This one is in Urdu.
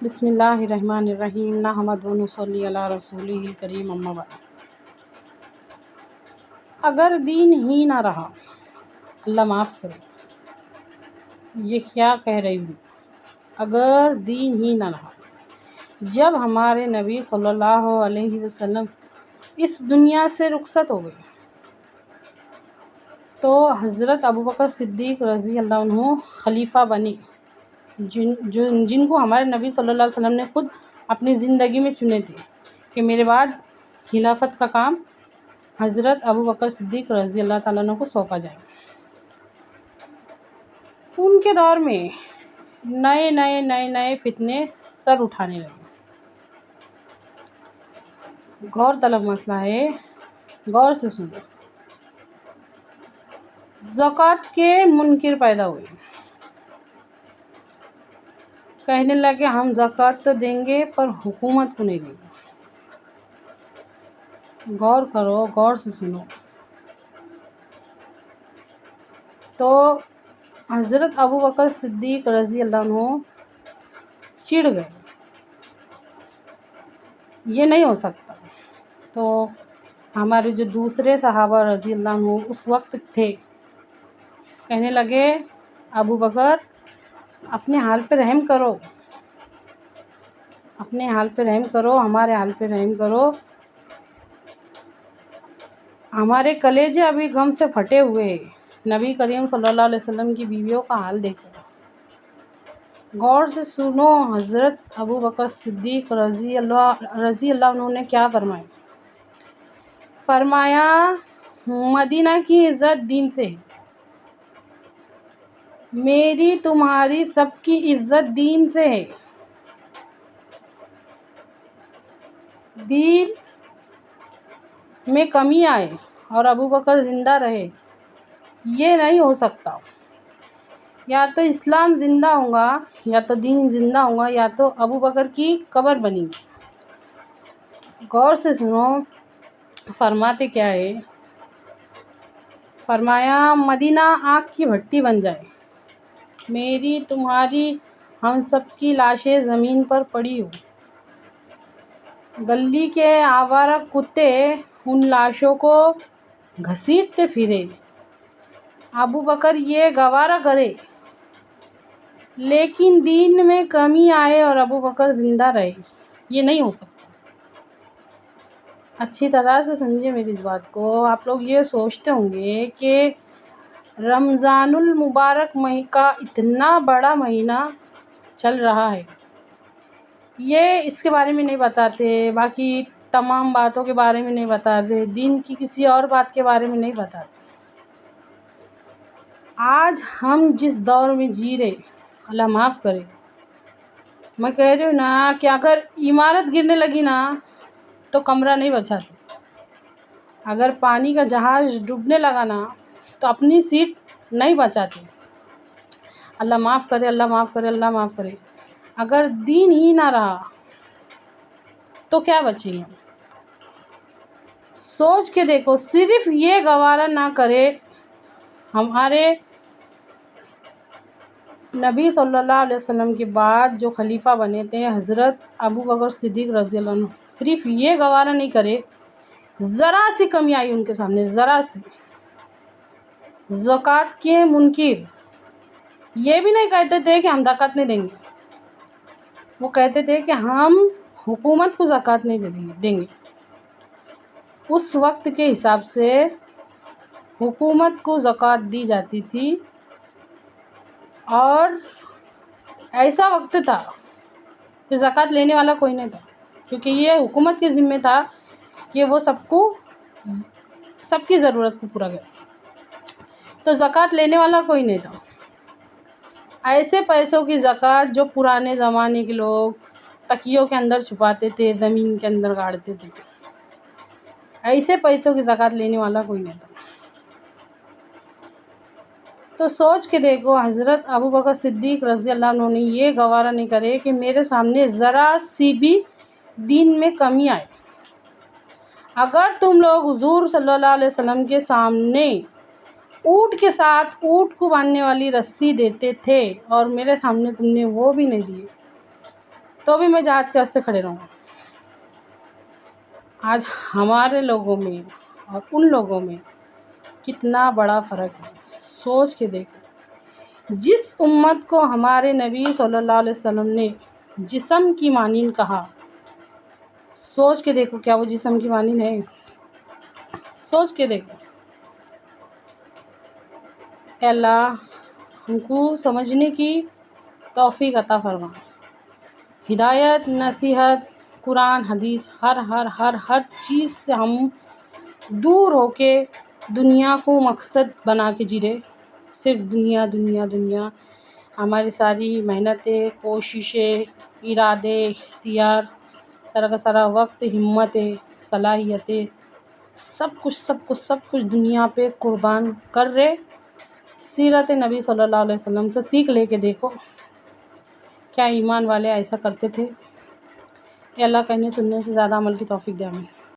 بسم اللہ الرحمن الرحیم نحمدہ و نصلی علی رسولہ الکریم اما بعد۔ اگر دین ہی نہ رہا، اللہ معاف کرے، یہ کیا کہہ رہی ہوں، اگر دین ہی نہ رہا۔ جب ہمارے نبی صلی اللہ علیہ وسلم اس دنیا سے رخصت ہو گئے تو حضرت ابوبکر صدیق رضی اللہ عنہ خلیفہ بنے، جن کو ہمارے نبی صلی اللہ علیہ وسلم نے خود اپنی زندگی میں چنے تھے کہ میرے بعد خلافت کا کام حضرت ابوبکر صدیق رضی اللہ تعالیٰ عنہ کو سونپا جائے۔ ان کے دور میں نئے فتنے سر اٹھانے لگے۔ غور طلب مسئلہ ہے، غور سے سنو۔ زکوٰۃ کے منکر پیدا ہوئے، کہنے لگے ہم زکوٰۃ تو دیں گے پر حکومت کو نہیں دیں گے۔ غور کرو، غور سے سنو۔ تو حضرت ابوبکر صدیق رضی اللہ عنہ چڑ گئے، یہ نہیں ہو سکتا۔ تو ہمارے جو دوسرے صحابہ رضی اللہ عنہ اس وقت تھے، کہنے لگے ابوبکر اپنے حال پہ رحم کرو، اپنے حال پہ رحم کرو، ہمارے حال پہ رحم کرو، ہمارے کلیجے ابھی غم سے پھٹے ہوئے ہیں، نبی کریم صلی اللہ علیہ وسلم کی بیویوں کا حال دیکھو۔ غور سے سنو، حضرت ابوبکر صدیق رضی اللہ عنہ نے کیا فرمایا؟ فرمایا مدینہ کی عزت دین سے ہے، میری تمہاری سب کی عزت دین سے ہے۔ دین میں کمی آئے اور ابوبکر زندہ رہے، یہ نہیں ہو سکتا۔ یا تو اسلام زندہ ہوگا، یا تو دین زندہ ہوگا، یا تو ابوبکر کی قبر بنی گی۔ غور سے سنو، فرماتے کیا ہے؟ فرمایا مدینہ آگ کی بھٹی بن جائے، میری تمہاری ہم سب کی لاشیں زمین پر پڑی ہو، گلی کے آوارہ کتے ان لاشوں کو گھسیٹتے پھرے، ابوبکر یہ گوارہ کرے لیکن دین میں کمی آئے اور ابوبکر زندہ رہے، یہ نہیں ہو سکتا۔ اچھی طرح سے سمجھے میری اس بات کو۔ آپ لوگ یہ سوچتے ہوں گے کہ رمضان المبارک کا اتنا بڑا مہینہ چل رہا ہے، یہ اس کے بارے میں نہیں بتاتے، باقی تمام باتوں کے بارے میں نہیں بتاتے، دین کی کسی اور بات کے بارے میں نہیں بتاتے۔ آج ہم جس دور میں جی رہے، اللہ معاف کرے، میں کہہ رہی ہوں نا کہ اگر عمارت گرنے لگی نا تو کمرہ نہیں بچاتے، اگر پانی کا جہاز ڈوبنے لگا نا تو اپنی سیٹ نہیں بچاتے۔ اللہ معاف کرے، اللہ معاف کرے، اللہ معاف کرے۔ اگر دین ہی نہ رہا تو کیا بچے گا؟ سوچ کے دیکھو، صرف یہ گوارہ نہ کرے ہمارے نبی صلی اللہ علیہ وسلم کے بعد جو خلیفہ بنے تھے حضرت ابوبکر صدیق رضی اللہ عنہ، صرف یہ گوارہ نہیں کرے، ذرا سی کمی آئی ان کے سامنے، ذرا سی، زکوٰۃ کے منکر یہ بھی نہیں کہتے تھے کہ ہم زکوٰۃ نہیں دیں گے، وہ کہتے تھے کہ ہم حکومت کو زکوٰۃ نہیں دیں گے۔ اس وقت کے حساب سے حکومت کو زکوٰۃ دی جاتی تھی، اور ایسا وقت تھا کہ زکوٰۃ لینے والا کوئی نہیں تھا، کیونکہ یہ حکومت کے ذمہ تھا کہ وہ سب کی ضرورت کو پورا کرے، تو زکوٰۃ لینے والا کوئی نہیں تھا۔ ایسے پیسوں کی زکوٰۃ جو پرانے زمانے کے لوگ تکیوں کے اندر چھپاتے تھے، زمین کے اندر گاڑتے تھے، ایسے پیسوں کی زکوٰۃ لینے والا کوئی نہیں تھا۔ تو سوچ کے دیکھو، حضرت ابوبکر صدیق رضی اللہ عنہ نے یہ گوارہ نہیں کرے کہ میرے سامنے ذرا سی بھی دین میں کمی آئے۔ اگر تم لوگ حضور صلی اللہ علیہ وسلم کے سامنے اونٹ کے ساتھ اونٹ کو باندھنے والی رسی دیتے تھے اور میرے سامنے تم نے وہ بھی نہیں دیے، تو بھی میں جہاد کے واسطے کھڑے رہوں گا۔ آج ہمارے لوگوں میں اور ان لوگوں میں کتنا بڑا فرق ہے، سوچ کے دیکھو۔ جس امت کو ہمارے نبی صلی اللہ علیہ وسلم نے جسم کی مانند کہا، سوچ کے دیکھو کیا وہ جسم کی مانند ہے؟ سوچ کے دیکھو۔ اے اللہ ہم کو سمجھنے کی توفیق عطا فرما، ہدایت، نصیحت، قرآن، حدیث، ہر چیز سے ہم دور ہو کے دنیا کو مقصد بنا کے جی رہے، صرف دنیا دنیا دنیا۔ ہماری ساری محنتیں، کوششیں، ارادے، اختیار، سارا کا سارا وقت، ہمتیں، صلاحیتیں، سب کچھ دنیا پہ قربان کر رہے۔ سیرت نبی صلی اللہ علیہ وسلم سے سیکھ لے کے دیکھو، کیا ایمان والے ایسا کرتے تھے؟ اے اللہ کہنے سننے سے زیادہ عمل کی توفیق دے ہمیں۔